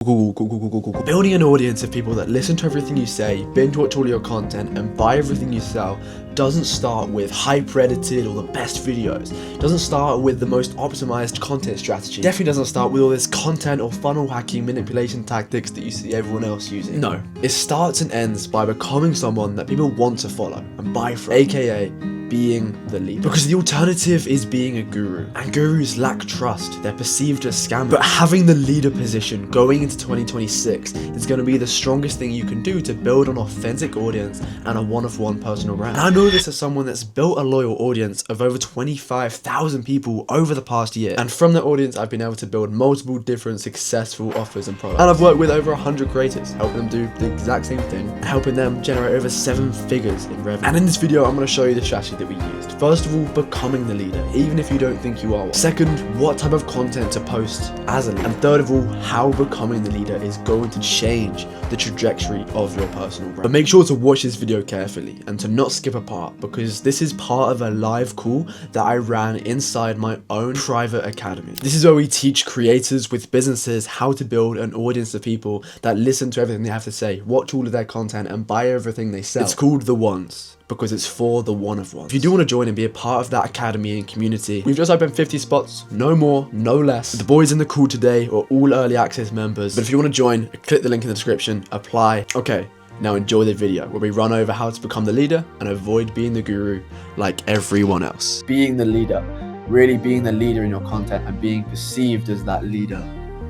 Building an audience of people that listen to everything you say, binge watch all your content, and buy everything you sell doesn't start with hyper-edited or the best videos. Doesn't start with the most optimized content strategy. Definitely doesn't start with all this content or funnel hacking manipulation tactics that you see everyone else using. No, it starts and ends by becoming someone that people want to follow and buy from, aka being the leader. Because the alternative is being a guru, and gurus lack trust. They're perceived as scammers. But having the leader position going into 2026 is going to be the strongest thing you can do to build an authentic audience and a one-of-one personal brand. And I know this as someone that's built a loyal audience of over 25,000 people over the past year, and from that audience I've been able to build multiple different successful offers and products. And I've worked with over 100 creators, helping them do the exact same thing, and helping them generate over 7 figures in revenue. And in this video I'm going to show you the strategy that we used. First of all, becoming the leader, even if you don't think you are one. Second, what type of content to post as a leader. And third of all, how becoming the leader is going to change the trajectory of your personal brand. But make sure to watch this video carefully and to not skip a part, because this is part of a live call that I ran inside my own private academy. This is where we teach creators with businesses how to build an audience of people that listen to everything they have to say, watch all of their content, and buy everything they sell. It's called The Ones, because it's for the one of ones. If you do want to join and be a part of that academy and community, we've just opened 50 spots, no more, no less. The boys in the call today are all early access members, but if you want to join, click the link in the description, apply. Okay, now enjoy the video where we run over how to become the leader and avoid being the guru like everyone else. Being the leader, really being the leader in your content and being perceived as that leader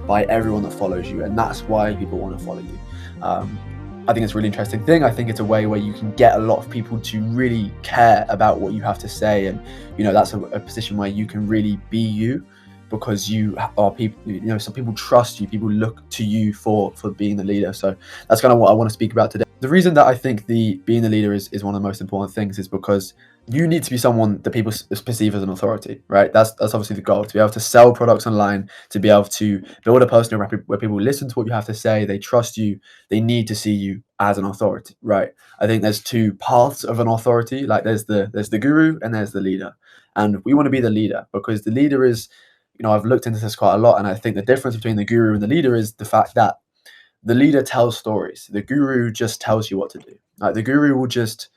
by everyone that follows you, and that's why people want to follow you. I think it's a really interesting thing. I think it's a way where you can get a lot of people to really care about what you have to say, and you know, that's a position where you can really be you, because you are people, you know, some people trust you, people look to you for being the leader. So that's kind of what I want to speak about today. The reason that I think being the leader is one of the most important things is because you need to be someone that people perceive as an authority, right? That's obviously the goal, to be able to sell products online, to be able to build a personal brand where people listen to what you have to say, they trust you, they need to see you as an authority, right? I think there's two paths of an authority. Like there's the guru and there's the leader, and we want to be the leader because the leader is, you know, I've looked into this quite a lot, and I think the difference between the guru and the leader is the fact that the leader tells stories. The guru just tells you what to do. Like the guru will just,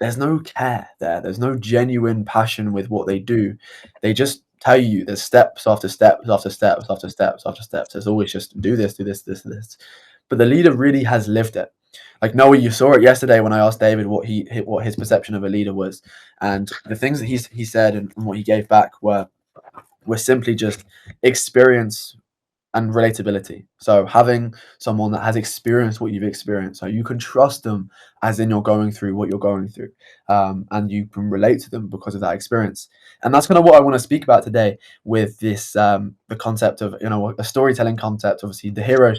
there's no care there. There's no genuine passion with what they do. They just tell you there's steps after steps after steps after steps after steps. There's always just do this, this. But the leader really has lived it. Like Noah, you saw it yesterday when I asked David what his perception of a leader was, and the things that he said and what he gave back were simply just experience and relatability. So having someone that has experienced what you've experienced, so you can trust them as in you're going through what you're going through, and you can relate to them because of that experience. And that's kind of what I want to speak about today with this, the concept of, you know, a storytelling concept. Obviously, the hero's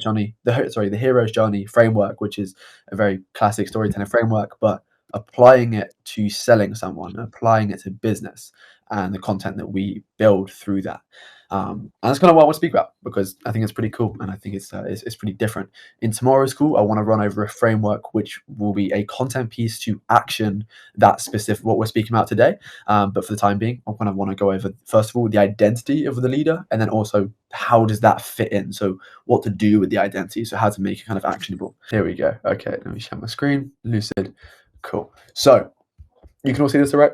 journey framework, which is a very classic storytelling framework, but applying it to selling someone, applying it to business, and the content that we build through that. And that's kind of what I want to speak about, because I think it's pretty cool, and I think it's pretty different. In tomorrow's call, I want to run over a framework which will be a content piece to action that specific what we're speaking about today. But for the time being, I kind of want to go over, first of all, the identity of the leader, and then also how does that fit in. So what to do with the identity, so how to make it kind of actionable. Here we go. Okay, let me share my screen. Lucid. Cool. So you can all see this, all right?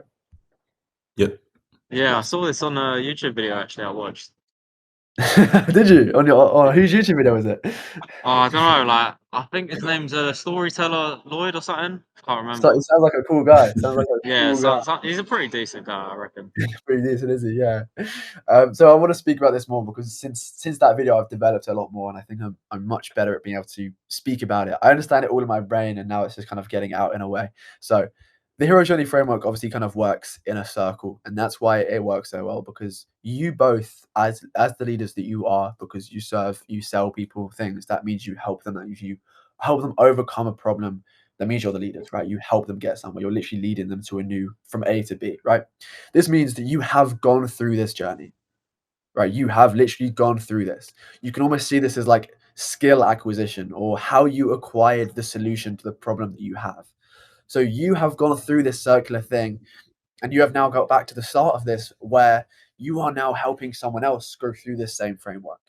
Yep. Yeah, I saw this on a YouTube video actually I watched. Did you? On whose YouTube video was it? Oh, I don't know, like I think his name's storyteller Lloyd or something. I can't remember. It sounds like a cool guy. Sounds like a Yeah, cool guy. he's a pretty decent guy, I reckon. Pretty decent, is he? Yeah. So I want to speak about this more because since that video, I've developed a lot more, and I think I'm much better at being able to speak about it. I understand it all in my brain, and now it's just kind of getting out in a way. So the hero journey framework obviously kind of works in a circle, and that's why it works so well, because you both, as the leaders that you are, because you sell people things, that means you help them, you help them overcome a problem. That means you're the leaders, right? You help them get somewhere. You're literally leading them to from A to B, right? This means that you have gone through this journey, right? You have literally gone through this. You can almost see this as like skill acquisition, or how you acquired the solution to the problem that you have. So you have gone through this circular thing, and you have now got back to the start of this, where you are now helping someone else go through this same framework.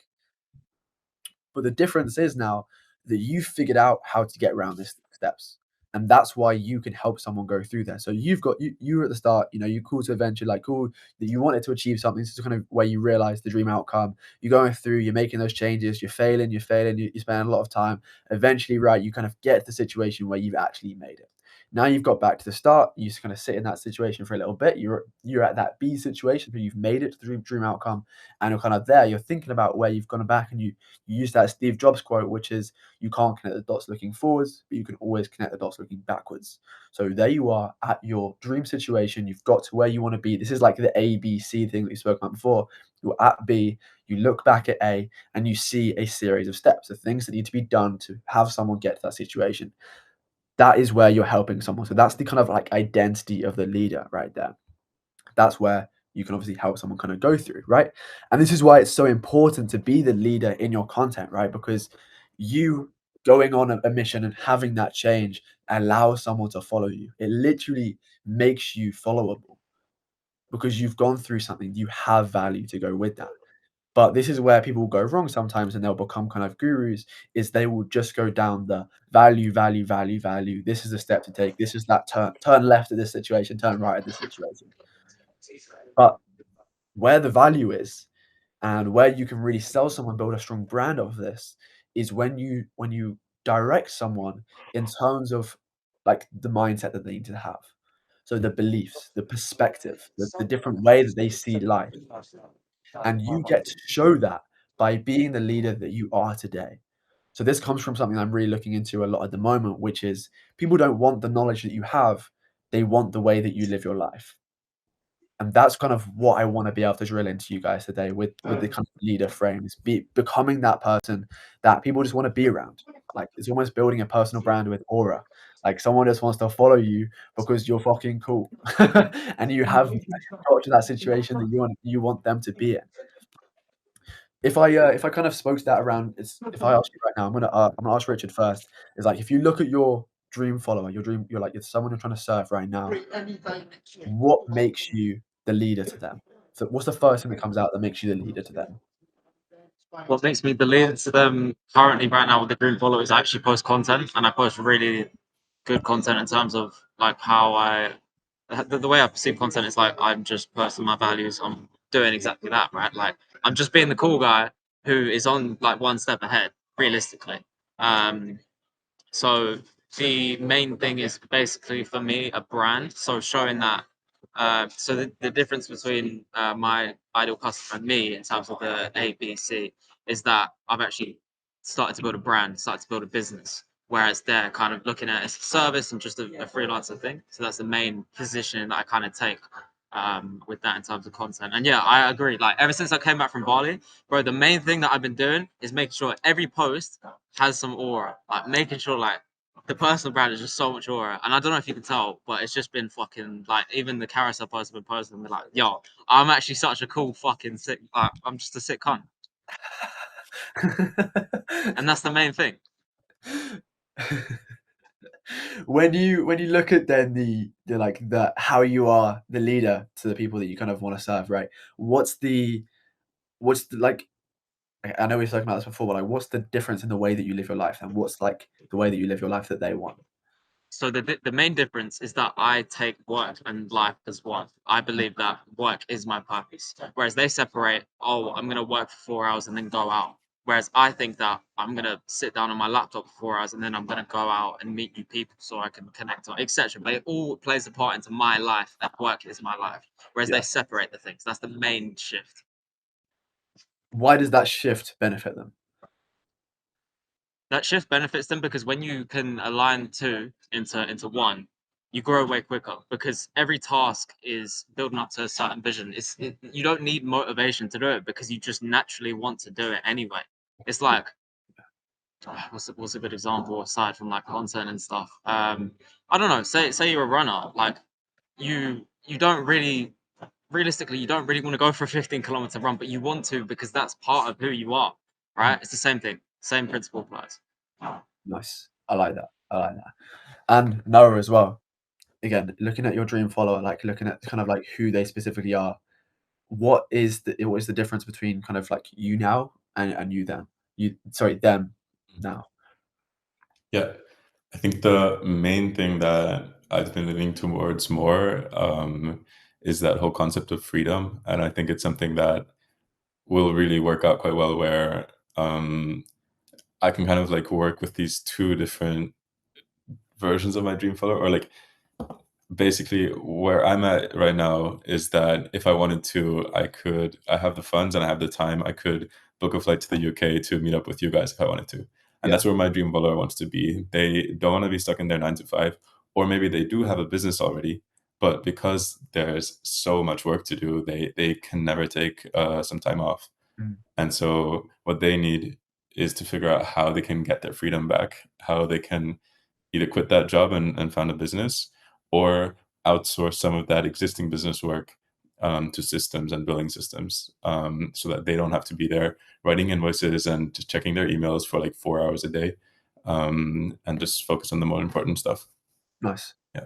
But the difference is now that you figured out how to get around these steps. And that's why you can help someone go through there. So you were at the start, you cool to adventure, like cool that you wanted to achieve something. This is kind of where you realize the dream outcome. You're going through, you're making those changes, you're failing, you're spending a lot of time. Eventually, right, you kind of get to the situation where you've actually made it. Now you've got back to the start. You just kind of sit in that situation for a little bit. You're at that B situation, but you've made it to the dream outcome, and you're kind of there. You're thinking about where you've gone back, and you use that Steve Jobs quote, which is you can't connect the dots looking forwards, but you can always connect the dots looking backwards. So there you are at your dream situation. You've got to where you want to be. This is like the ABC thing that we spoke about before. You're at B, you look back at A, and you see a series of steps, of things that need to be done to have someone get to that situation. That is where you're helping someone. So that's the kind of like identity of the leader right there. That's where you can obviously help someone kind of go through, right? And this is why it's so important to be the leader in your content, right? Because you going on a mission and having that change allows someone to follow you. It literally makes you followable because you've gone through something, you have value to go with that. But this is where people go wrong sometimes and they'll become kind of gurus, is they will just go down the value, value, value, value. This is a step to take. This is that turn left at this situation, turn right at this situation. But where the value is and where you can really sell someone, build a strong brand of this is when you direct someone in terms of like the mindset that they need to have. So the beliefs, the perspective, the different way that they see life. And you get to show that by being the leader that you are today. So this comes from something I'm really looking into a lot at the moment, which is people don't want the knowledge that you have, they want the way that you live your life. And that's kind of what I want to be able to drill into you guys today with the kind of leader frame is becoming that person that people just want to be around. Like it's almost building a personal brand with aura. Like someone just wants to follow you because you're fucking cool, and you have got to that situation that you want them to be in. If I kind of spoke to that around, it's if I ask you right now, I'm gonna ask Richard first. Is like if you look at your dream follower, you're like it's someone you're trying to serve right now. What makes you the leader to them? So what's the first thing that comes out that makes you the leader to them? What makes me the leader to them currently right now with the dream follow is I actually post content, and I post really good content in terms of like how the way I perceive content is like I'm just posting my values. I'm doing exactly that, right? Like I'm just being the cool guy who is on like one step ahead, realistically. Um, so the main thing is basically for me a brand. So showing that. So the difference between my ideal customer and me in terms of the ABC is that I've actually started to build a brand, started to build a business, whereas they're kind of looking at it as a service and just a freelancer thing. So that's the main position that I kind of take with that in terms of content. And yeah, I agree. Like ever since I came back from Bali, bro, the main thing that I've been doing is making sure every post has some aura, like making sure like the personal brand is just so much aura, and I don't know if you can tell, but it's just been fucking like even the carousel posts have been posting. They're like, "Yo, I'm actually such a cool fucking sick. Like, I'm just a sick cunt," and that's the main thing. When you look at then the like the how you are the leader to the people that you kind of want to serve, right? What's the like I know we've spoken about this before, but like what's the difference in the way that you live your life and what's like the way that you live your life that they want? So the main difference is that I take work and life as one. I believe that work is my purpose, whereas they separate. Oh, I'm gonna work for 4 hours and then go out. Whereas I think that I'm gonna sit down on my laptop for 4 hours and then I'm gonna go out and meet new people so I can connect, etc. But it all plays a part into my life, and work is my life. Whereas Yeah. they separate the things. That's the main shift. Why does that shift benefit them? That shift benefits them because when you can align two into one, you grow way quicker because every task is building up to a certain vision. You don't need motivation to do it because you just naturally want to do it anyway. It's like what's a good example aside from like content and stuff. I don't know. Say you're a runner, like you don't really realistically you don't really want to go for a 15-kilometer run, but you want to because that's part of who you are, Mm, right? It's the same thing. Same principle applies. nice. I like that. I like that. And Noah as well. Again, looking at your dream follower, like looking at kind of like who they specifically are, what is the difference between kind of like you now and you then? them now? Yeah, I think the main thing that I've been leaning towards more is that whole concept of freedom, and I think it's something that will really work out quite well where I can kind of like work with these two different versions of my dream follower, or like basically where I'm at right now is that if I wanted to, I have the funds and I have the time, I could book a flight to the UK to meet up with you guys if I wanted to. And Yeah. that's where my dream follower wants to be. They don't want to be stuck in their 9 to 5, or maybe they do have a business already, but because there's so much work to do, they can never take some time off. Mm. And so what they need is to figure out how they can get their freedom back, how they can either quit that job and found a business, or outsource some of that existing business work to systems and billing systems, so that they don't have to be there writing invoices and just checking their emails for like 4 hours a day, and just focus on the more important stuff. Nice. Yeah.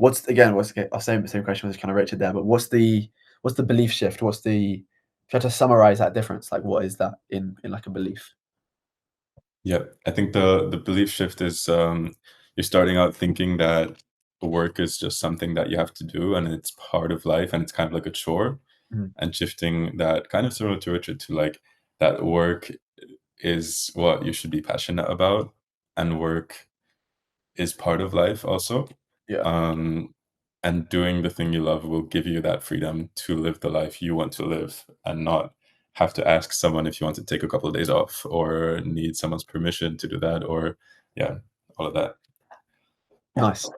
I'll say the same question was kind of Richard there, but what's the belief shift? If you had to summarize that difference, like what is that in like a belief? Yeah, I think the belief shift is you're starting out thinking that work is just something that you have to do and it's part of life and it's kind of like a chore, Mm. and shifting that kind of similar to Richard to like that work is what you should be passionate about, and work is part of life also. Yeah. Um, and doing the thing you love will give you that freedom to live the life you want to live and not have to ask someone if you want to take a couple of days off or need someone's permission to do that, or yeah, all of that. Nice.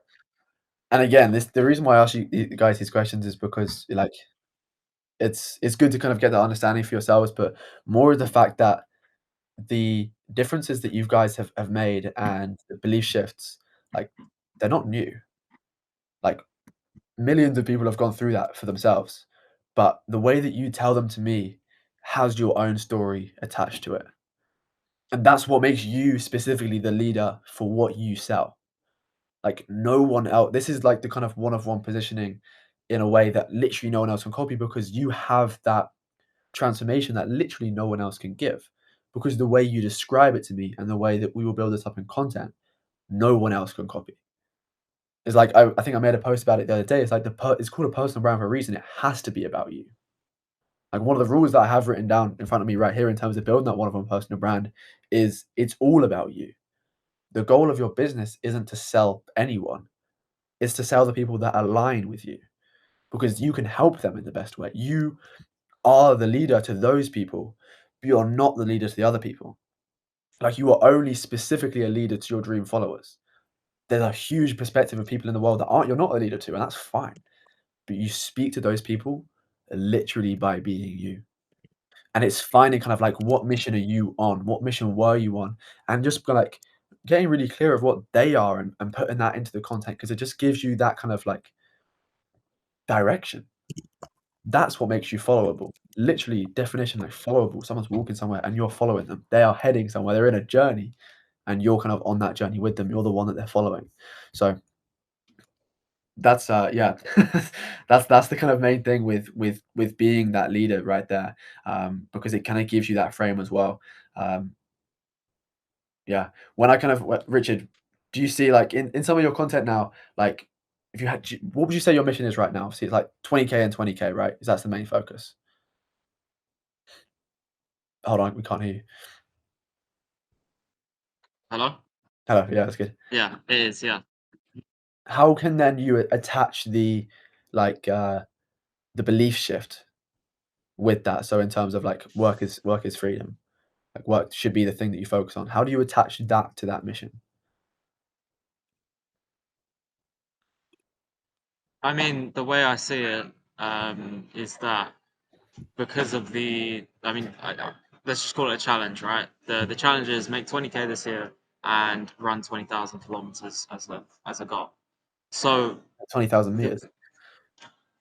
And again, the reason why I ask you guys these questions is because like it's good to kind of get that understanding for yourselves, but more of the fact that the differences that you guys have made and the belief shifts, like they're not new. Like millions of people have gone through that for themselves, but the way that you tell them to me has your own story attached to it. And that's what makes you specifically the leader for what you sell. Like no one else. This is like the kind of one of one positioning in a way that literally no one else can copy because you have that transformation that literally no one else can give. Because the way you describe it to me and the way that we will build this up in content, no one else can copy. It's like I think I made a post about it the other day. It's like it's called a personal brand for a reason. It has to be about you. Like one of the rules that I have written down in front of me right here in terms of building that one of one personal brand is it's all about you. The goal of your business isn't to sell anyone. It's to sell the people that align with you because you can help them in the best way. You are the leader to those people, but you're not the leader to the other people. Like you are only specifically a leader to your dream followers. There's a huge perspective of people in the world that you're not a leader to, and that's fine. But you speak to those people literally by being you. And it's finding kind of like what mission are you on? What mission were you on? And just like getting really clear of what they are and putting that into the content because it just gives you that kind of like direction. That's what makes you followable. Literally, definition like followable. Someone's walking somewhere and you're following them. They are heading somewhere. They're in a journey and you're kind of on that journey with them. You're the one that they're following. So that's yeah, that's the kind of main thing with being that leader right there, because it kind of gives you that frame as well. Um, yeah, when I kind of Richard, do you see like in some of your content now, like if you had, what would you say your mission is right now? See, it's like 20K and 20K, right? Is that's the main focus? Hold on, we can't hear you. Hello? Hello, yeah, that's good. Yeah, it is. Yeah. How can then you attach the like the belief shift with that? So in terms of like work is freedom, like work should be the thing that you focus on. How do you attach that to that mission? I mean, the way I see it is that because of let's just call it a challenge, right? The challenge is make 20K this year and run 20,000 kilometers as a goal. So 20,000 meters.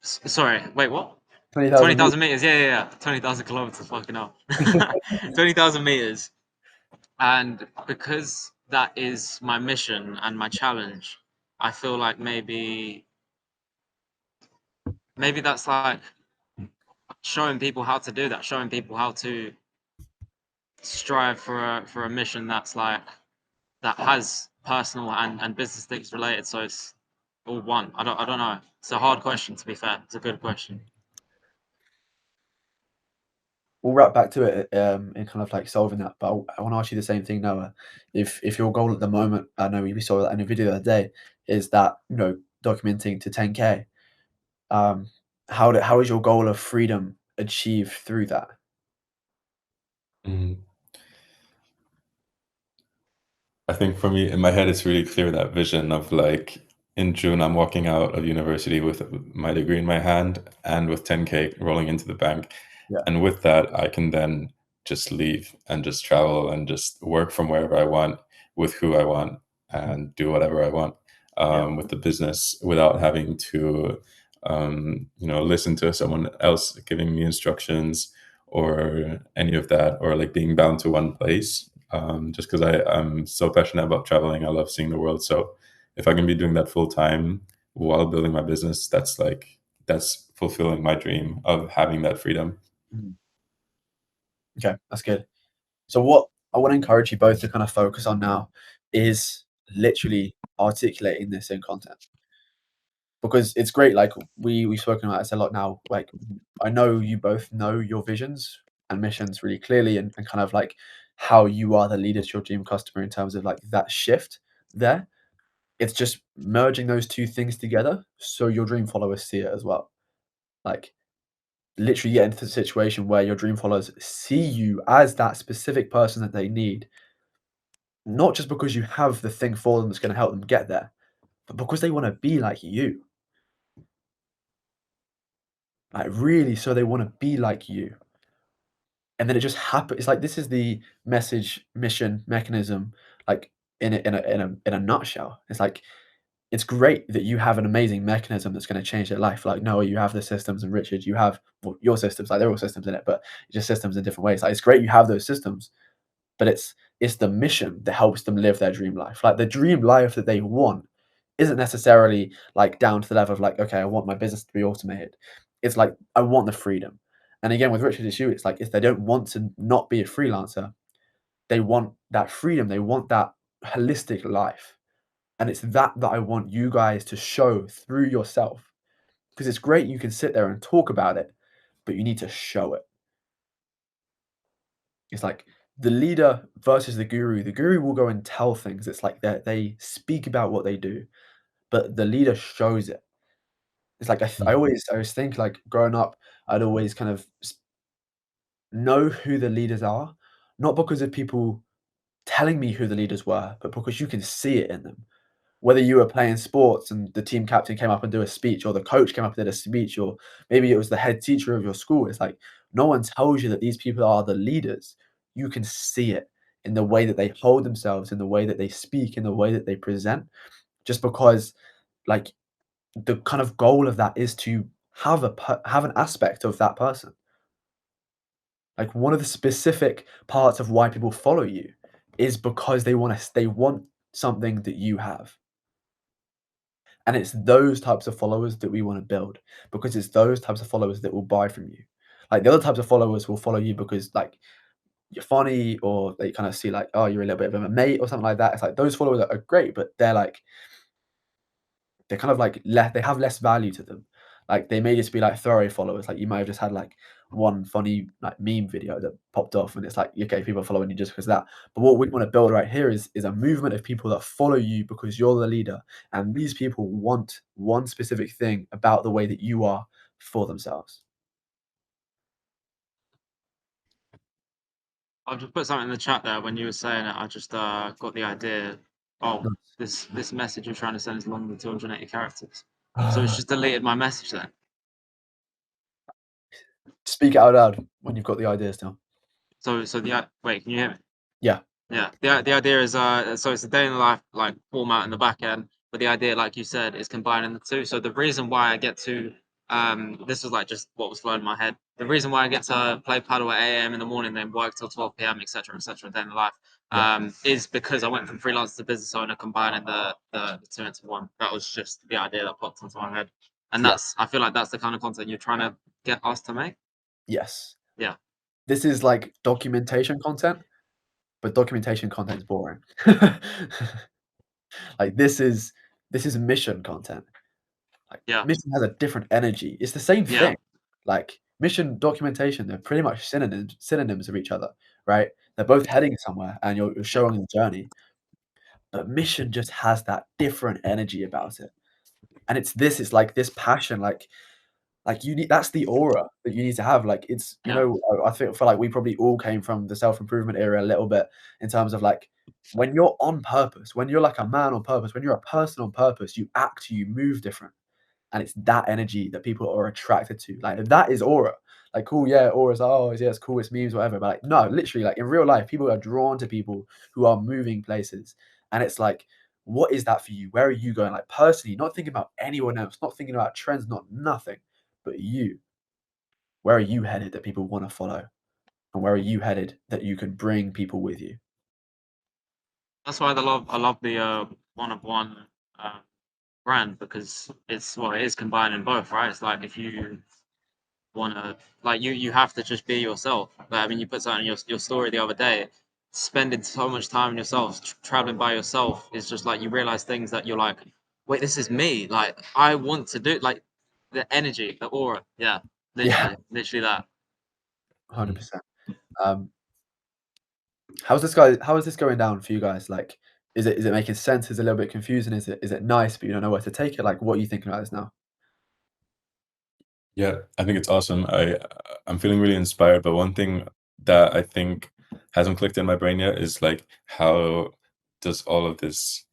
sorry, wait, what? 20,000 meters. 20,000 meters, yeah. 20,000 kilometers, fucking hell. 20,000 meters. And because that is my mission and my challenge, I feel like maybe that's like showing people how to do that, showing people how to strive for a mission that's like that has personal and business things related, so it's all one. I don't know. It's a hard question, to be fair. It's a good question. We'll wrap back to it in kind of like solving that. But I want to ask you the same thing, Noah. If your goal at the moment, I know we saw that in a video the other day, is that documenting to 10K. How is your goal of freedom achieved through that? I think for me, in my head, it's really clear that vision of like in June, I'm walking out of university with my degree in my hand and with 10K rolling into the bank. Yeah. And with that, I can then just leave and just travel and just work from wherever I want with who I want and do whatever I want with the business without having to, listen to someone else giving me instructions or any of that, or like being bound to one place. Just because I'm so passionate about traveling. I love seeing the world. So if I can be doing that full time while building my business, that's fulfilling my dream of having that freedom. Okay, that's good. So what I want to encourage you both to kind of focus on now is literally articulating this in content. Because it's great, like we've spoken about this a lot now. Like I know you both know your visions and missions really clearly, and kind of like how you are the leader to your dream customer in terms of like that shift there. It's just merging those two things together so your dream followers see it as well. Like literally get into the situation where your dream followers see you as that specific person that they need, not just because you have the thing for them that's going to help them get there, but because they want to be like you. Like really, so they want to be like you. And then it just happens. It's like this is the message, mission, mechanism, like in a nutshell. It's like it's great that you have an amazing mechanism that's going to change their life. Like Noah, you have the systems, and Richard, you have your systems. Like they're all systems in it, but just systems in different ways. Like it's great you have those systems, but it's the mission that helps them live their dream life. Like the dream life that they want isn't necessarily like down to the level of like, okay, I want my business to be automated. It's like I want the freedom. And again, with Richard issue, it's like if they don't want to not be a freelancer, they want that freedom. They want that holistic life. And it's that I want you guys to show through yourself. Because it's great you can sit there and talk about it, but you need to show it. It's like the leader versus the guru. The guru will go and tell things. It's like they speak about what they do, but the leader shows it. It's like I always think like growing up, I'd always kind of know who the leaders are, not because of people telling me who the leaders were, but because you can see it in them. Whether you were playing sports and the team captain came up and do a speech, or the coach came up and did a speech, or maybe it was the head teacher of your school. It's like no one tells you that these people are the leaders. You can see it in the way that they hold themselves, in the way that they speak, in the way that they present. Just because, like, the kind of goal of that is to have have an aspect of that person. Like one of the specific parts of why people follow you is because they want something that you have. And it's those types of followers that we want to build, because it's those types of followers that will buy from you. Like the other types of followers will follow you because like you're funny, or they kind of see like, oh, you're a little bit of a mate or something like that. It's like those followers are great, but they're kind of like they have less value to them. Like they may just be like throwaway followers. Like you might have just had like one funny like meme video that popped off, and it's like, okay, people are following you just because of that. But what we want to build right here is a movement of people that follow you because you're the leader, and these people want one specific thing about the way that you are for themselves. I'll just put something in the chat there when you were saying it. I just got the idea. Oh, this message you're trying to send is longer than 280 characters. So it's just deleted my message then. Speak it out loud when you've got the ideas down. So wait, can you hear me? Yeah. Yeah. The idea is so it's a day in the life like format in the back end, but the idea, like you said, is combining the two. So the reason why I get to this was like just what was flowing in my head. The reason why I get to play paddle at 8 a.m. in the morning, then work till 12 p.m., etc., day in the life, is because I went from freelance to business owner, combining the two into one. That was just the idea that popped into my head, and I feel like that's the kind of content you're trying to get us to make. Yes. Yeah. This is like documentation content, but documentation content is boring. Like this is mission content. Like Yeah. mission has a different energy. It's the same Yeah. thing. Like mission documentation, they're pretty much synonyms of each other, right? They're both heading somewhere, and you're showing the journey. But mission just has that different energy about it, and it's like this passion, like you need that's the aura that you need to have. Like it's Yeah. I feel like we probably all came from the self-improvement era a little bit in terms of like when you're on purpose, when you're like a man on purpose, when you're a person on purpose, you act, you move different. And it's that energy that people are attracted to. Like that is aura. Like cool, yeah, aura's oh yeah, it's cool, it's memes, whatever. But like no, literally, like in real life, people are drawn to people who are moving places. And it's like, what is that for you? Where are you going? Like personally, not thinking about anyone else, not thinking about trends, not nothing, but you. Where are you headed that people want to follow? And where are you headed that you can bring people with you? That's why I love the one of one brand, because it is combining both, right? It's like if you wanna, like, you have to just be yourself. Like, I mean, you put something in your story the other day. Spending so much time on yourself, traveling by yourself, is just like you realize things that you're like, wait, this is me. Like I want to do, like, the energy, the aura. Yeah, Yeah, literally that. 100%. Um, how is this going down for you guys? Like, is it making sense? Is it a little bit confusing? Is it nice, but you don't know where to take it? Like, what are you thinking about this now? Yeah, I think it's awesome. I'm feeling really inspired, but one thing that I think hasn't clicked in my brain yet is like how does all of this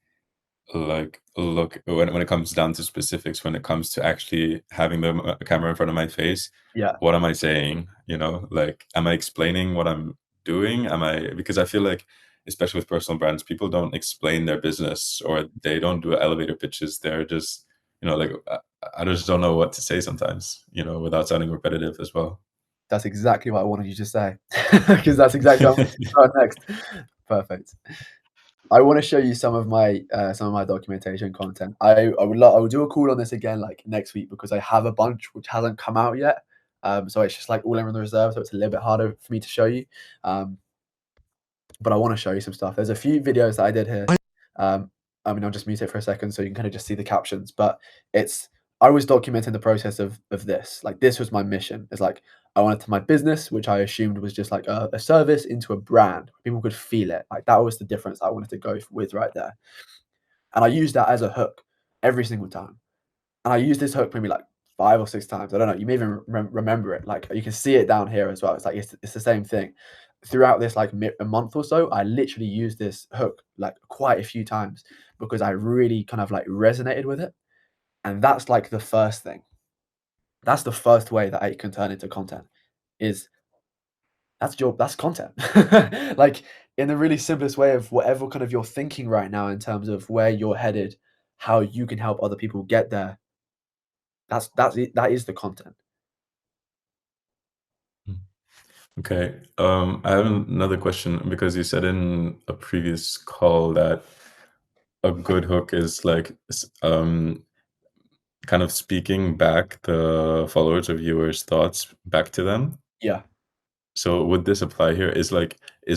like look when it comes down to specifics, when it comes to actually having the camera in front of my face? Yeah, What am I saying? You know, like, am I explaining what I'm doing? Am I, because I feel like, especially with personal brands, people don't explain their business, or they don't do elevator pitches. They're just, like, I just don't know what to say sometimes, without sounding repetitive as well. that's exactly what I wanted you to say, because that's exactly what I'm going to start next. Perfect. I want to show you some of my documentation content. I will do a call on this again like next week because I have a bunch which hasn't come out yet. So it's just like all in the reserve, so it's a little bit harder for me to show you. But I want to show you some stuff. There's a few videos that I did here. I mean, I'll just mute it for a second so you can kind of just see the captions. But I was documenting the process of this. Like this was my mission. It's like I wanted to my business, which I assumed was just like a service, into a brand. People could feel it. Like that was the difference I wanted to go with right there. And I used that as a hook every single time. And I used this hook maybe like 5 or 6 times. I don't know. You may even remember it. Like you can see it down here as well. It's like it's the same thing. Throughout this like a month or so, I literally used this hook like quite a few times because I really kind of like resonated with it. And that's like the first thing. That's the first way that it can turn into content. Is that's content. Like in the really simplest way of whatever kind of you're thinking right now in terms of where you're headed, how you can help other people get there. That is the content. Okay. I have another question, because you said in a previous call that a good hook is like kind of speaking back the followers or viewers' thoughts back to them. Yeah. So would this apply here? Is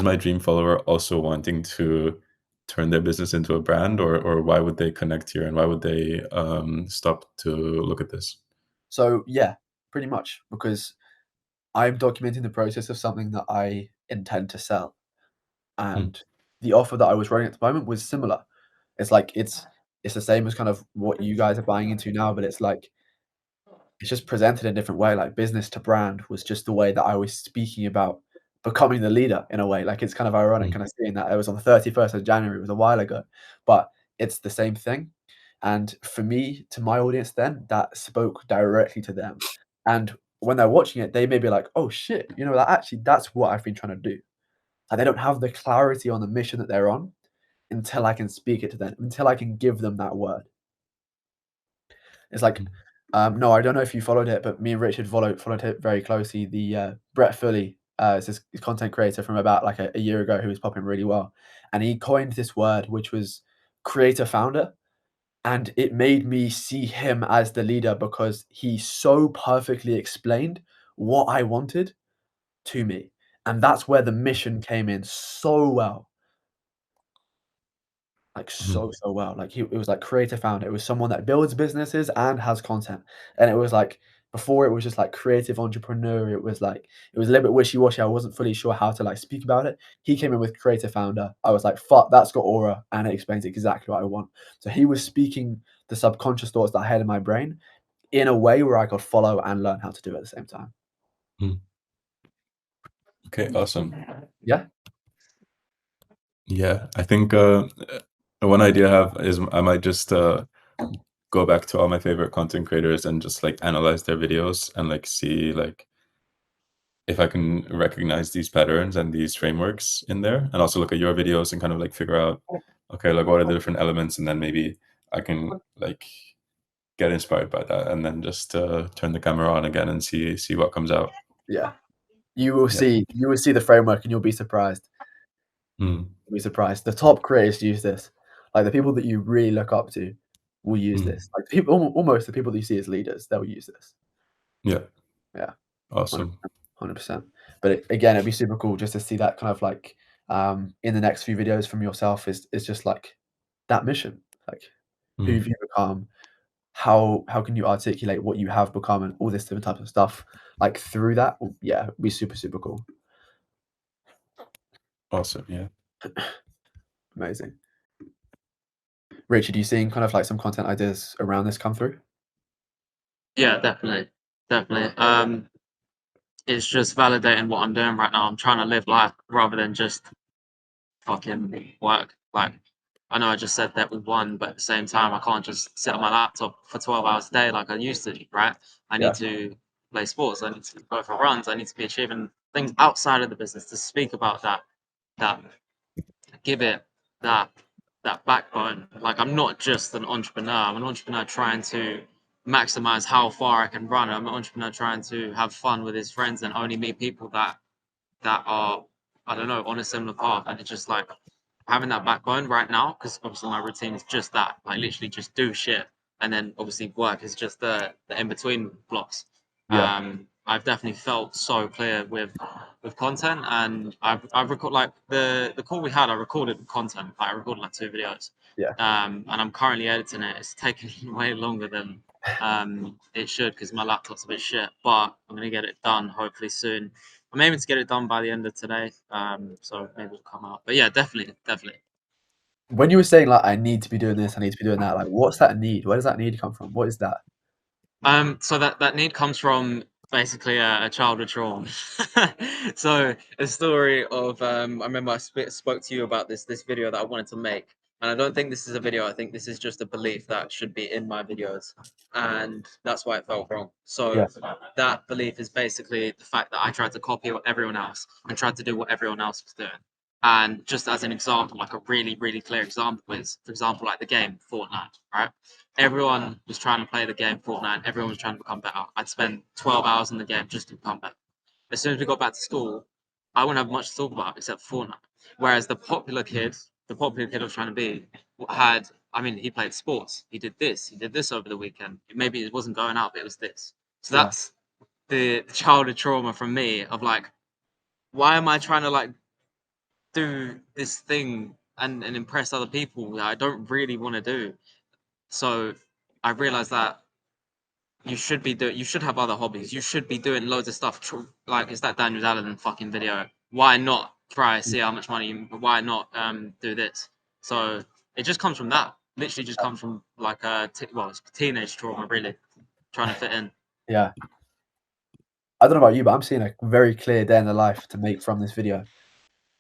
my dream follower also wanting to turn their business into a brand, or why would they connect here, and why would they stop to look at this? So yeah, pretty much because I'm documenting the process of something that I intend to sell. Hmm. And the offer that I was running at the moment was similar. It's like it's the same as kind of what you guys are buying into now, but it's like it's just presented in a different way. Like business to brand was just the way that I was speaking about becoming the leader in a way. Like it's kind of ironic Hmm. kind of seeing that it was on the 31st of January, it was a while ago, but it's the same thing. And for me, to my audience then, that spoke directly to them. And when they're watching it, they may be like, oh shit, that actually that's what I've been trying to do. And they don't have the clarity on the mission that they're on until I can speak it to them, until I can give them that word. It's like, Hmm. no, I don't know if you followed it, but me and Richard followed it very closely. The Brett Fully is this content creator from about like a year ago who was popping really well, and he coined this word which was creator founder, and it made me see him as the leader because he so perfectly explained what I wanted to me. And that's where the mission came in so well. Like, so well. Like, it was like creator founder. It was someone that builds businesses and has content. And it was like, before it was just like creative entrepreneur. It was like, it was a little bit wishy-washy. I wasn't fully sure how to like speak about it. He came in with creator founder. I was like, fuck, that's got aura. And it explains exactly what I want. So he was speaking the subconscious thoughts that I had in my brain in a way where I could follow and learn how to do it at the same time. Okay, awesome. Yeah. Yeah, I think one idea I have is I might just go back to all my favorite content creators and just like analyze their videos and like see like if I can recognize these patterns and these frameworks in there, and also look at your videos and kind of like figure out, okay, like what are the different elements, and then maybe I can like get inspired by that, and then just turn the camera on again and see what comes out. Yeah. You will Yeah. see the framework and you'll be surprised. Mm. You'll be surprised. The top creators use this. Like the people that you really look up to will use Mm. this. Like people, almost the people that you see as leaders, they'll use this. Yeah. Yeah, Awesome. 100%. But again, it'd be super cool just to see that kind of like in the next few videos from yourself is just like that mission, like who Mm. have you become, how can you articulate what you have become, and all this different types of stuff like through that. Yeah, it'd be super cool. Awesome. Yeah. Amazing. Richard, you seeing kind of like some content ideas around this come through? Yeah, definitely. It's just validating what I'm doing right now. I'm trying to live life rather than just fucking work. Like, I know I just said that with one, but at the same time, I can't just sit on my laptop for 12 hours a day like I used to, right? I Yeah. need to play sports. I need to go for runs. I need to be achieving things outside of the business to speak about that give it that backbone. Like, I'm not just an entrepreneur. I'm an entrepreneur trying to maximize how far I can run. I'm an entrepreneur trying to have fun with his friends and only meet people that are, I don't know, on a similar path. And it's just like having that backbone right now, because obviously my routine is just that. Like, literally just do shit. And then obviously work is just the in between blocks. Yeah. I've definitely felt so clear with content, and I've recorded like the call we had. I recorded content. Like, I recorded like 2 videos. Yeah. And I'm currently editing it. It's taken way longer than it should because my laptop's a bit shit. But I'm gonna get it done hopefully soon. I'm aiming to get it done by the end of today. So maybe it'll come out. But yeah, definitely. When you were saying like I need to be doing this, I need to be doing that, like what's that need? Where does that need come from? What is that? So that need comes from basically a childhood trauma. So a story of I remember I spoke to you about this video that I wanted to make, and I don't think this is a video. I think this is just a belief that should be in my videos, and that's why it felt wrong. So Yeah. that belief is basically the fact that I tried to copy what everyone else and tried to do what everyone else was doing. And just as an example, like a really clear example is, for example, like the game Fortnite, right? Everyone was trying to play the game Fortnite. Everyone was trying to become better. I'd spend 12 hours in the game just to become better. As soon as we got back to school, I wouldn't have much to talk about except Fortnite. Whereas the popular kid I was trying to be, had, I mean, he played sports. He did this over the weekend. Maybe it wasn't going out, but it was this. So Yeah. that's the childhood trauma from me of like, why am I trying to like do this thing and impress other people that I don't really want to do? So I realized that you should have other hobbies. You should be doing loads of stuff. Like, it's that Daniel Allen fucking video. Why not try see how much money? Why not do this? So it just comes from that. Literally, just comes from like it's teenage trauma, really, trying to fit in. Yeah. I don't know about you, but I'm seeing a very clear day in the life to make from this video.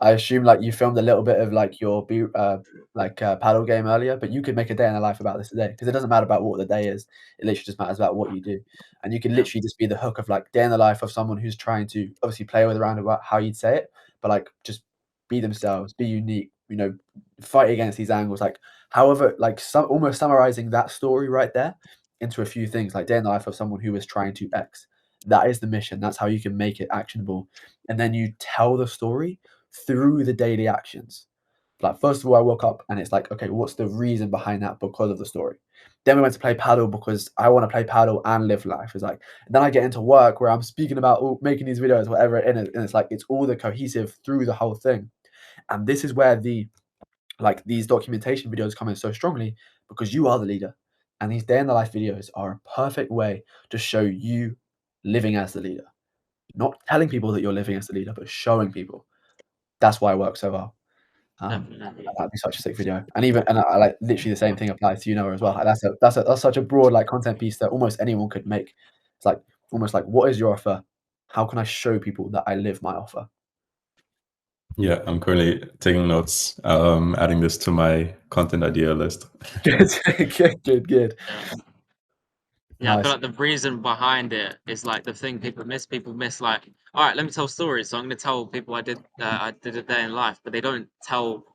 I assume like you filmed a little bit of like your paddle game earlier, but you could make a day in the life about this today because it doesn't matter about what the day is. It literally just matters about what you do, and you can Yeah. literally just be the hook of like day in the life of someone who's trying to obviously play with around about how you'd say it, but like just be themselves, be unique. You know, fight against these angles. Like, however, like some almost summarizing that story right there into a few things, like day in the life of someone who is trying to X. That is the mission. That's how you can make it actionable, and then you tell the story through the daily actions. Like, first of all, I woke up and it's like, okay, what's the reason behind that because of the story? Then we went to play paddle because I want to play paddle and live life. It's like, then I get into work where I'm speaking about making these videos, whatever, and it's like, it's all the cohesive through the whole thing. And this is where these documentation videos come in so strongly, because you are the leader. And these day in the life videos are a perfect way to show you living as the leader. Not telling people that you're living as the leader, but showing people. That's why it works so well. Definitely. That'd be such a sick video. And I like literally the same thing applies to Noah as well. Like, that's such a broad like content piece that almost anyone could make. It's like almost like, what is your offer? How can I show people that I live my offer? Yeah, I'm currently taking notes, adding this to my content idea list. Good. Yeah. Yeah, I Nice. feel like the reason behind it is like the thing people miss. People miss like, all right, let me tell stories. So I'm going to tell people I did a day in life, but they don't tell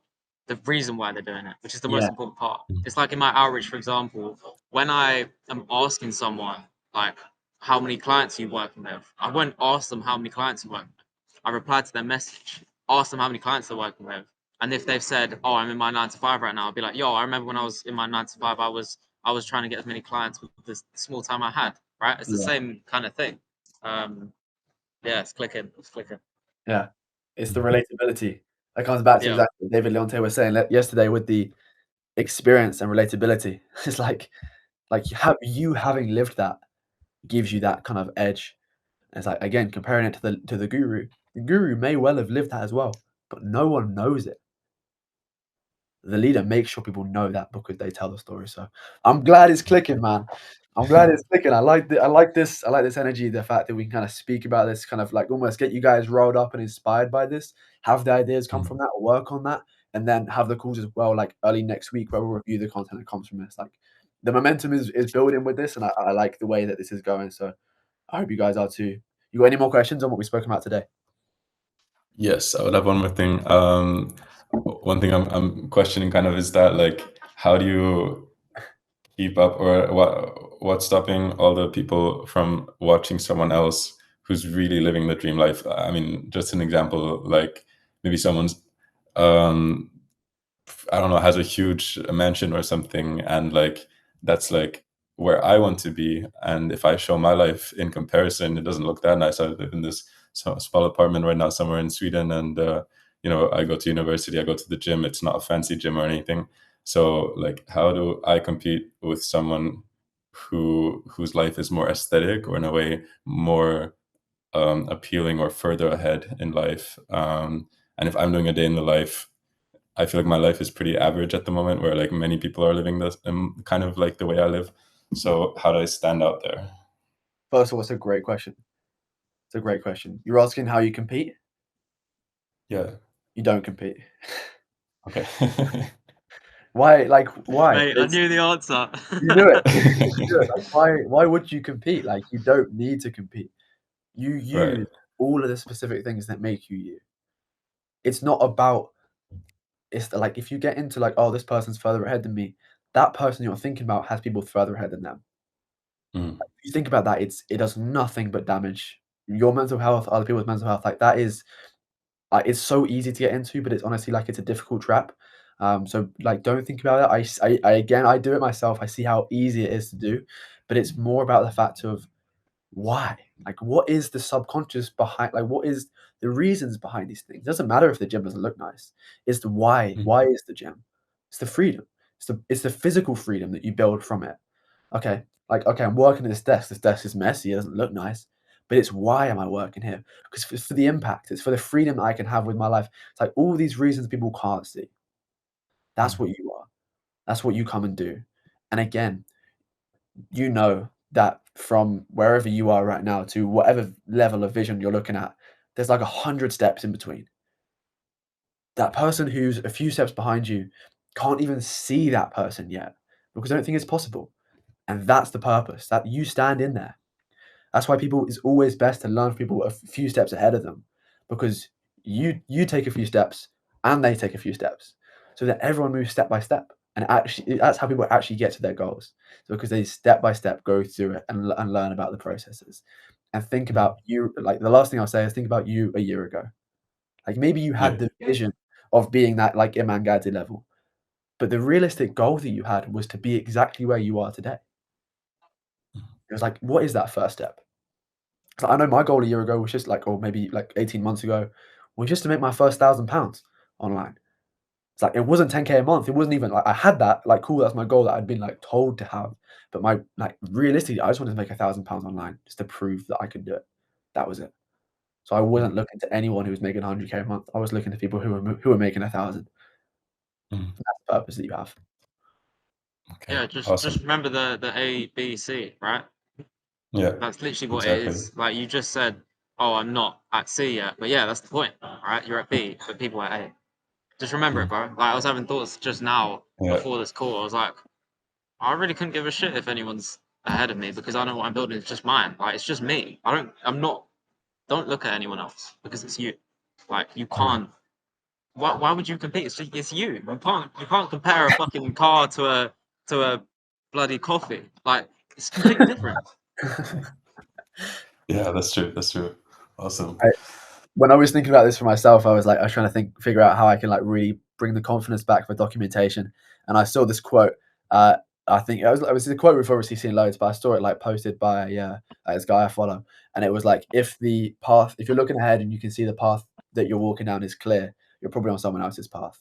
the reason why they're doing it, which is the most Yeah. important part. It's like in my outreach, for example, when I am asking someone like how many clients you working with, I won't ask them how many clients you working with. I reply to their message, ask them how many clients they're working with, and if they've said, "Oh, I'm in my 9 to 5 right now," I'll be like, "Yo, I remember when I was in my 9 to 5, I was trying to get as many clients with the small time I had." Right? It's the Yeah. same kind of thing. Yeah, it's clicking. It's clicking. Yeah. It's the relatability. That comes back to Yeah. exactly what David Leonte was saying yesterday with the experience and relatability. It's like having lived that gives you that kind of edge. And it's like, again, comparing it to the guru. The guru may well have lived that as well, but no one knows it. The leader makes sure people know that because they tell the story. So I'm glad it's clicking, man. I'm glad it's clicking. I like this energy, the fact that we can kind of speak about this, kind of like almost get you guys rolled up and inspired by this, have the ideas come from that, work on that, and then have the calls as well, like early next week where we'll review the content that comes from this. Like the momentum is building with this, and I like the way that this is going. So I hope you guys are too. You got any more questions on what we've spoken about today? Yes, I would have one more thing. One thing I'm questioning kind of is that, like, how do you keep up, or what's stopping all the people from watching someone else who's really living the dream life? I mean, just an example, like maybe someone's I don't know, has a huge mansion or something, and like that's like where I want to be. And if I show my life in comparison, it doesn't look that nice. I live in this small apartment right now somewhere in Sweden, and I go to university, I go to the gym. It's not a fancy gym or anything. So like, how do I compete with someone whose life is more aesthetic, or in a way more appealing or further ahead in life? And if I'm doing a day in the life, I feel like my life is pretty average at the moment, where like many people are living this kind of like the way I live. So how do I stand out there? First of all, it's a great question. It's a great question. You're asking how you compete? Yeah. You don't compete. Okay. Why? Like, why? Mate, I knew the answer. You knew it. You knew it. Like, why would you compete? Like, you don't need to compete. You Right. use all of the specific things that make you you. It's not about. It's like if you get into like, oh, this person's further ahead than me. That person you're thinking about has people further ahead than them. Mm. If you think about that, it does nothing but damage your mental health, other people's mental health. Like that is, it's so easy to get into, but it's honestly like it's a difficult trap. So like, don't think about it. I do it myself. I see how easy it is to do, but it's more about the fact of why. Like, what is the subconscious behind? Like, what is the reasons behind these things? It doesn't matter if the gym doesn't look nice. It's the why. Mm. Why is the gym? It's the freedom. It's the physical freedom that you build from it. Okay, like okay, I'm working at this desk. This desk is messy. It doesn't look nice, but it's why am I working here? Because it's for the impact. It's for the freedom that I can have with my life. It's like all these reasons people can't see. That's what you are. That's what you come and do. And again, you know that from wherever you are right now to whatever level of vision you're looking at, there's like 100 steps in between. That person who's a few steps behind you can't even see that person yet because they don't think it's possible. And that's the purpose, that you stand in there. That's why it's always best to learn from people a few steps ahead of them, because you take a few steps and they take a few steps, so that everyone moves step by step. And actually, that's how people actually get to their goals. So because they step by step go through it and learn about the processes, and think about you. Like the last thing I'll say is think about you a year ago. Like maybe you Yeah. had the vision of being that like Imam Gadi level. But the realistic goal that you had was to be exactly where you are today. It was like, what is that first step? So I know my goal a year ago was just like, or maybe like 18 months ago, was just to make my first £1,000 online. It's like, it wasn't 10K a month. It wasn't even like I had that, like, cool, that's my goal that I'd been like told to have. But my, like, realistically, I just wanted to make £1,000 online just to prove that I could do it. That was it. So I wasn't looking to anyone who was making 100K a month. I was looking to people who were making 1,000. Mm. That's the purpose that you have. Okay. Yeah, just Awesome. remember the A, B, C, right? Yeah. That's literally what Exactly. it is. Like you just said, oh, I'm not at C yet, but yeah, that's the point, right? You're at B, but people are at A. Just remember it, bro. Like I was having thoughts just now Yeah. before this call. I was like, I really couldn't give a shit if anyone's ahead of me because I know what I'm building is just mine. Like it's just me. Don't look at anyone else because it's you. Like you can't. Why would you compete? It's you. You can't compare a fucking car to a bloody coffee. Like it's completely different. Yeah, that's true. That's true. Awesome. When I was thinking about this for myself, I was trying to figure out how I can like really bring the confidence back for documentation. And I saw this quote. I think it was a quote we've obviously seen loads, but I saw it like posted by this guy I follow, and it was like, if you're looking ahead and you can see the path that you're walking down is clear, you're probably on someone else's path.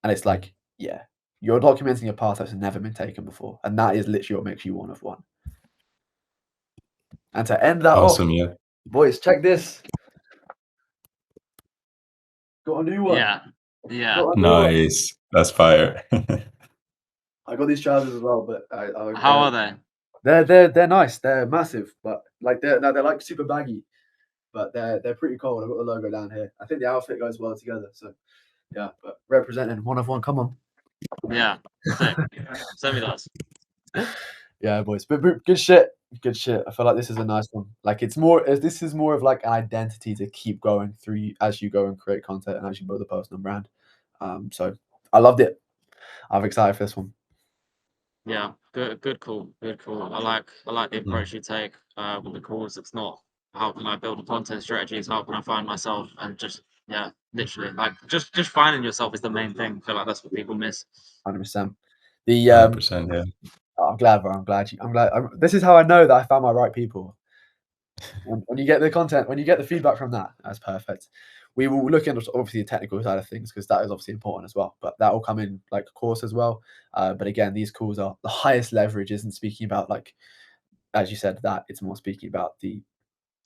And it's like, yeah, you're documenting a path that's never been taken before, and that is literally what makes you one of one. And to end that off, Awesome. Yeah. boys, check this. Got a new one. Yeah, yeah. Got a new one. Nice. That's fire. I got these trousers as well, but How are they? they're nice. They're massive, but like they're like super baggy, but they're pretty cool. I've got the logo down here. I think the outfit goes well together. So yeah, but representing one of one. Come on. Yeah, sick. Send me those. Yeah, boys. But good shit. Good shit. I feel like this is a nice one. Like this is more of like an identity to keep going through as you go and create content and as you build a personal brand. So I loved it. I'm excited for this one. Yeah, good call. I like the approach you take with the calls. It's not how can I build a content strategy, it's how can I find myself and just literally like just finding yourself is the main thing. I feel like that's what people miss. 100%. The 100%. Yeah. I'm glad, bro. I'm glad. This is how I know that I found my right people. When you get the content, when you get the feedback from that, that's perfect. We will look into obviously the technical side of things because that is obviously important as well. But that will come in like a course as well. But again, these calls are the highest leverage. Isn't speaking about like, as you said, that it's more speaking about the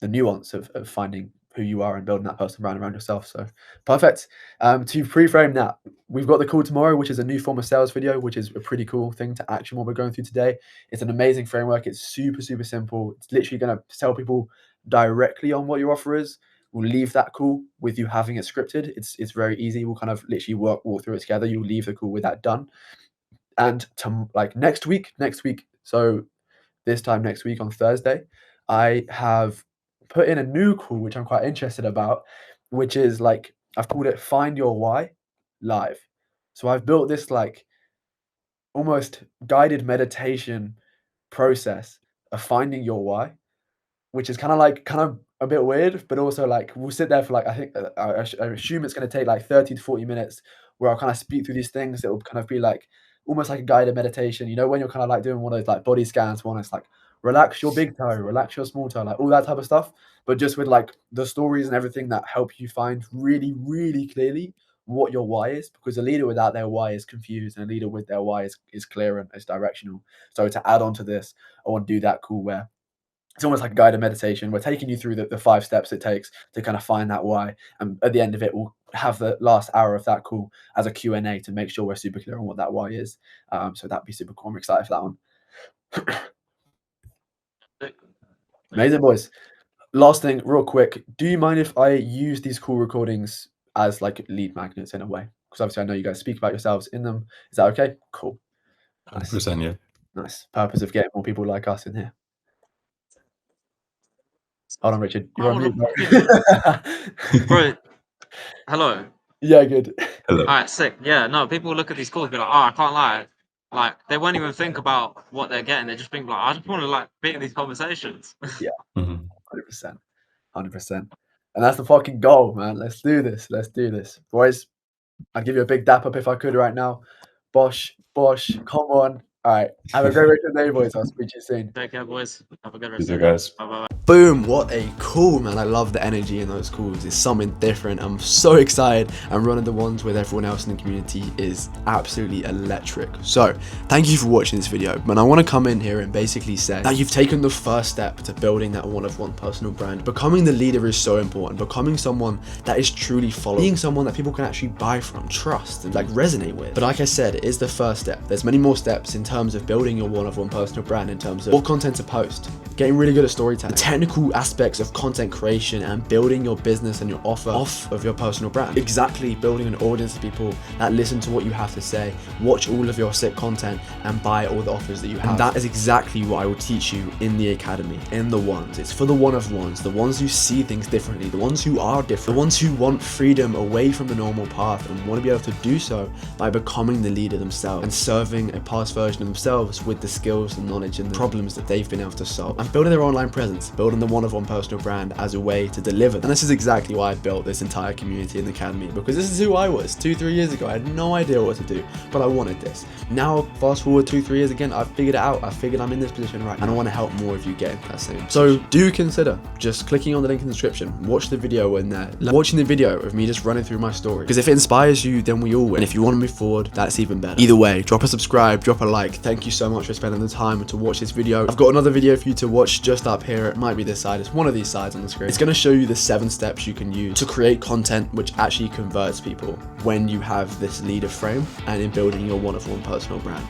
nuance of finding who you are and building that personal brand around yourself. So perfect. To pre-frame that, we've got the call tomorrow, which is a new form of sales video, which is a pretty cool thing to action what we're going through today. It's an amazing framework. It's super, super simple. It's literally going to tell people directly on what your offer is. We'll leave that call with you having it scripted. It's very easy. We'll kind of literally walk through it together. You'll leave the call with that done. And to like next week, so this time next week on Thursday, I have put in a new call, which I'm quite interested about, which is like, I've called it Find Your Why Live. So I've built this like almost guided meditation process of finding your why, which is kind of a bit weird, but also like we'll sit there for like, I think I assume it's going to take like 30 to 40 minutes where I'll kind of speak through these things. It will kind of be like almost like a guided meditation, you know, when you're kind of like doing one of those like body scans, one it's like relax your big toe, relax your small toe, like all that type of stuff, but just with like the stories and everything that help you find really, really clearly what your why is, because a leader without their why is confused and a leader with their why is clear and is directional. So to add on to this, I want to do that call where it's almost like a guided meditation. We're taking you through the 5 steps it takes to kind of find that why. And at the end of it, we'll have the last hour of that call as a Q&A to make sure we're super clear on what that why is. So that'd be super cool. I'm excited for that one. Amazing, boys. Last thing, real quick. Do you mind if I use these call recordings as like lead magnets in a way? Because obviously I know you guys speak about yourselves in them. Is that okay? Cool. Nice. 100%. Yeah. Nice. Purpose of getting more people like us in here. Hold on, Richard. You're on mute, Bro, hello. Yeah, good. Hello. All right, sick. Yeah, no, people look at these calls and be like, oh, I can't lie. Like, they won't even think about what they're getting. They're just being like, I just want to like be in these conversations. Yeah, Mhm. 100%. 100%. And that's the fucking goal, man. Let's do this. Boys. I'd give you a big dap up if I could right now. Bosh, come on. All right. Have a great rest of the day, boys. I'll speak to you soon. Take care, boys. Have a good rest These of are the day. guys. Bye-bye. Boom, what a call, man. I love the energy in those calls. It's something different. I'm so excited, and running the ones with everyone else in the community is absolutely electric. So thank you for watching this video, but I want to come in here and basically say that you've taken the first step to building that one-of-one personal brand. Becoming the leader is so important. Becoming someone that is truly followed, being someone that people can actually buy from, trust, and like resonate with. But like I said, it is the first step. There's many more steps in terms of building your one-of-one personal brand, in terms of what content to post, getting really good at storytelling, the technical aspects of content creation, and building your business and your offer off of your personal brand. Exactly, building an audience of people that listen to what you have to say, watch all of your sick content, and buy all the offers that you have. And that is exactly what I will teach you in the academy, in the ones. It's for the one-of-ones, the ones who see things differently, the ones who are different, the ones who want freedom away from the normal path and want to be able to do so by becoming the leader themselves and serving a past version of themselves with the skills, the knowledge, and the problems that they've been able to solve, and building their online presence, building the one-of-one personal brand as a way to deliver. And this is exactly why I built this entire community in the academy, because this is who I was 2-3 years ago. I had no idea what to do, but I wanted this. Now fast forward 2-3 years again, I've figured it out. I figured I'm in this position right now, and I want to help more of you get into that same. So do consider just clicking on the link in the description, watch the video in there, watching the video of me just running through my story, because if it inspires you, then we all win. And if you want to move forward, that's even better. Either way, drop a subscribe, drop a like. Thank you so much for spending the time to watch this video. I've got another video for you to watch just up here. It might be this side, it's one of these sides on the screen. It's going to show you the 7 steps you can use to create content which actually converts people when you have this leader frame and in building your one-of-one personal brand.